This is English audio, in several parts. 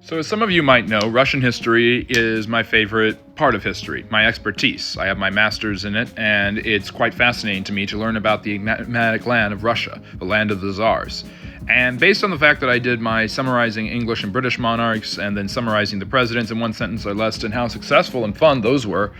So as some of you might know, Russian history is my favorite part of history, my expertise. I have my master's in it, and it's quite fascinating to me to learn about the enigmatic land of Russia, the land of the Tsars. And based on the fact that I did my summarizing English and British monarchs and then summarizing the presidents in one sentence or less and how successful and fun those were,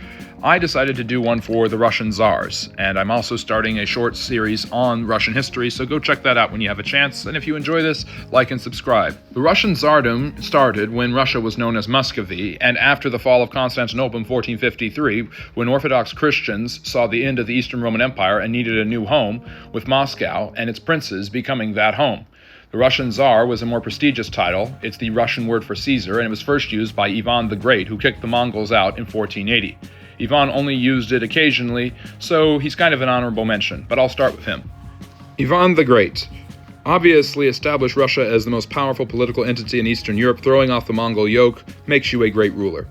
I decided to do one for the Russian Tsars. And I'm also starting a short series on Russian history, so go check that out when you have a chance. And if you enjoy this, like and subscribe. The Russian Tsardom started when Russia was known as Muscovy, and after the fall of Constantinople in 1453, when Orthodox Christians saw the end of the Eastern Roman Empire and needed a new home, with Moscow and its princes becoming that home. The Russian Tsar was a more prestigious title. It's the Russian word for Caesar, and it was first used by Ivan the Great, who kicked the Mongols out in 1480. Ivan only used it occasionally, so he's kind of an honorable mention, but I'll start with him. Ivan the Great obviously established Russia as the most powerful political entity in Eastern Europe, throwing off the Mongol yoke makes you a great ruler.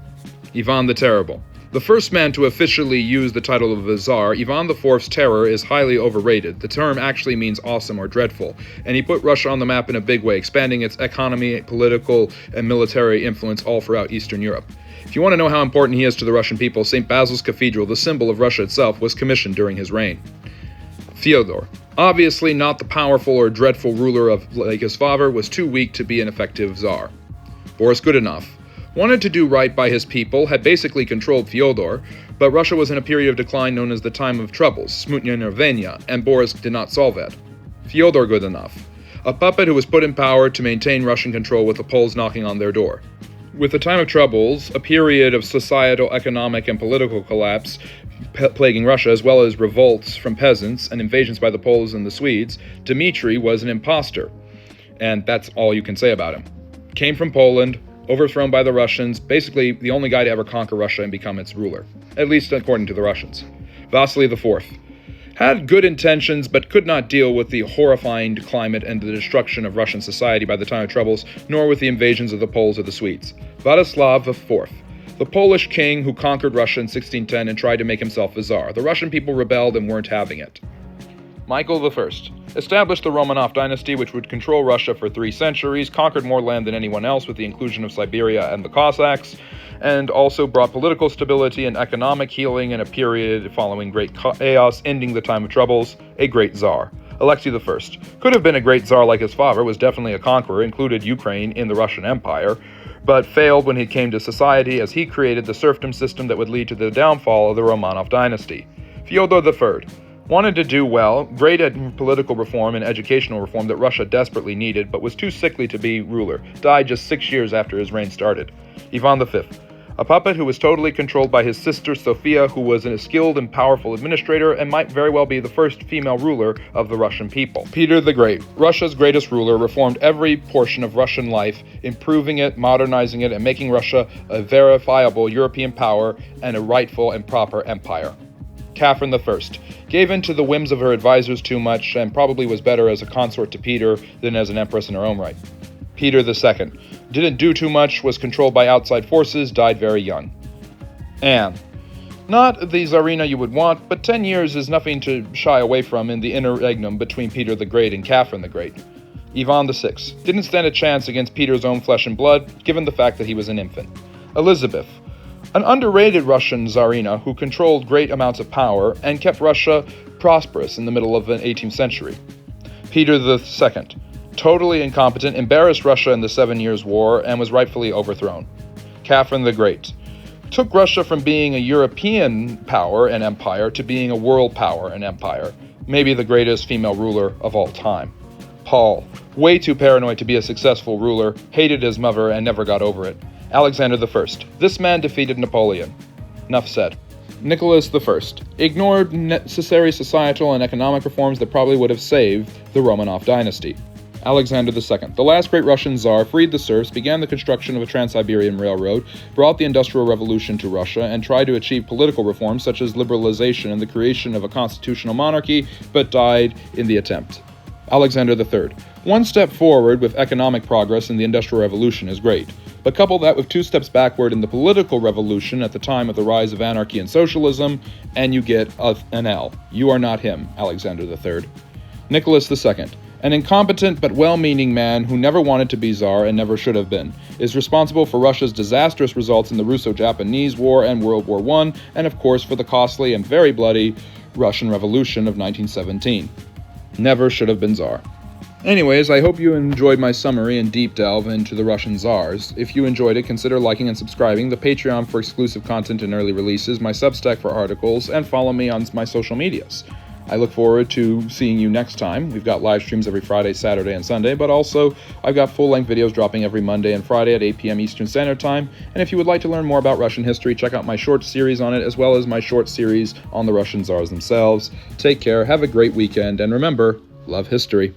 Ivan the Terrible. The first man to officially use the title of a Tsar, Ivan IV's terror is highly overrated. The term actually means awesome or dreadful, and he put Russia on the map in a big way, expanding its economy, political, and military influence all throughout Eastern Europe. If you want to know how important he is to the Russian people, St. Basil's Cathedral, the symbol of Russia itself, was commissioned during his reign. Fyodor. Obviously not the powerful or dreadful ruler like his father, was too weak to be an effective Tsar. Boris Godunov. Wanted to do right by his people, had basically controlled Fyodor, but Russia was in a period of decline known as the Time of Troubles, Smutnya Nervenia, and Boris did not solve that. Fyodor Godunov. A puppet who was put in power to maintain Russian control with the Poles knocking on their door. With the Time of Troubles, a period of societal, economic, and political collapse plaguing Russia, as well as revolts from peasants and invasions by the Poles and the Swedes, Dmitry was an imposter. And that's all you can say about him. Came from Poland, overthrown by the Russians, basically the only guy to ever conquer Russia and become its ruler, at least according to the Russians. Vasily IV. Had good intentions, but could not deal with the horrifying climate and the destruction of Russian society by the Time of Troubles, nor with the invasions of the Poles or the Swedes. Vladislav IV. The Polish king who conquered Russia in 1610 and tried to make himself a Tsar. The Russian people rebelled and weren't having it. Michael I. Established the Romanov dynasty, which would control Russia for 3 centuries, conquered more land than anyone else with the inclusion of Siberia and the Cossacks, and also brought political stability and economic healing in a period following great chaos, ending the Time of Troubles, a great Tsar. Alexei I. Could have been a great Tsar like his father, was definitely a conqueror, included Ukraine in the Russian Empire, but failed when it came to society as he created the serfdom system that would lead to the downfall of the Romanov dynasty. Fyodor III. Wanted to do well, great at political reform and educational reform that Russia desperately needed, but was too sickly to be ruler. Died just 6 years after his reign started. Ivan V. A puppet who was totally controlled by his sister Sophia, who was a skilled and powerful administrator and might very well be the first female ruler of the Russian people. Peter the Great. Russia's greatest ruler, reformed every portion of Russian life, improving it, modernizing it, and making Russia a verifiable European power and a rightful and proper empire. Catherine I. Gave in to the whims of her advisors too much and probably was better as a consort to Peter than as an empress in her own right. Peter II. Didn't do too much, was controlled by outside forces, died very young. Anne. Not the Tsarina you would want, but 10 years is nothing to shy away from in the interregnum between Peter the Great and Catherine the Great. Ivan VI. Didn't stand a chance against Peter's own flesh and blood, given the fact that he was an infant. Elizabeth. An underrated Russian Tsarina who controlled great amounts of power and kept Russia prosperous in the middle of the 18th century. Peter II. Totally incompetent, embarrassed Russia in the 7 Years' War, and was rightfully overthrown. Catherine the Great. Took Russia from being a European power and empire to being a world power and empire. Maybe the greatest female ruler of all time. Paul. Way too paranoid to be a successful ruler, hated his mother and never got over it. Alexander I. This man defeated Napoleon. Enough said. Nicholas I. Ignored necessary societal and economic reforms that probably would have saved the Romanov dynasty. Alexander II. The last great Russian Tsar, freed the serfs, began the construction of a Trans-Siberian Railroad, brought the Industrial Revolution to Russia, and tried to achieve political reforms such as liberalization and the creation of a constitutional monarchy, but died in the attempt. Alexander III. One step forward with economic progress in the Industrial Revolution is great, but couple that with 2 steps backward in the political revolution at the time of the rise of anarchy and socialism, and you get an L. You are not him, Alexander III. Nicholas II. An incompetent but well-meaning man who never wanted to be Tsar and never should have been, is responsible for Russia's disastrous results in the Russo-Japanese War and World War I, and of course for the costly and very bloody Russian Revolution of 1917. Never should have been Tsar. Anyways, I hope you enjoyed my summary and deep delve into the Russian Tsars. If you enjoyed it, consider liking and subscribing, the Patreon for exclusive content and early releases, my Substack for articles, and follow me on my social medias. I look forward to seeing you next time. We've got live streams every Friday, Saturday, and Sunday, but also I've got full-length videos dropping every Monday and Friday at 8 p.m. Eastern Standard Time. And if you would like to learn more about Russian history, check out my short series on it, as well as my short series on the Russian Tsars themselves. Take care, have a great weekend, and remember, love history.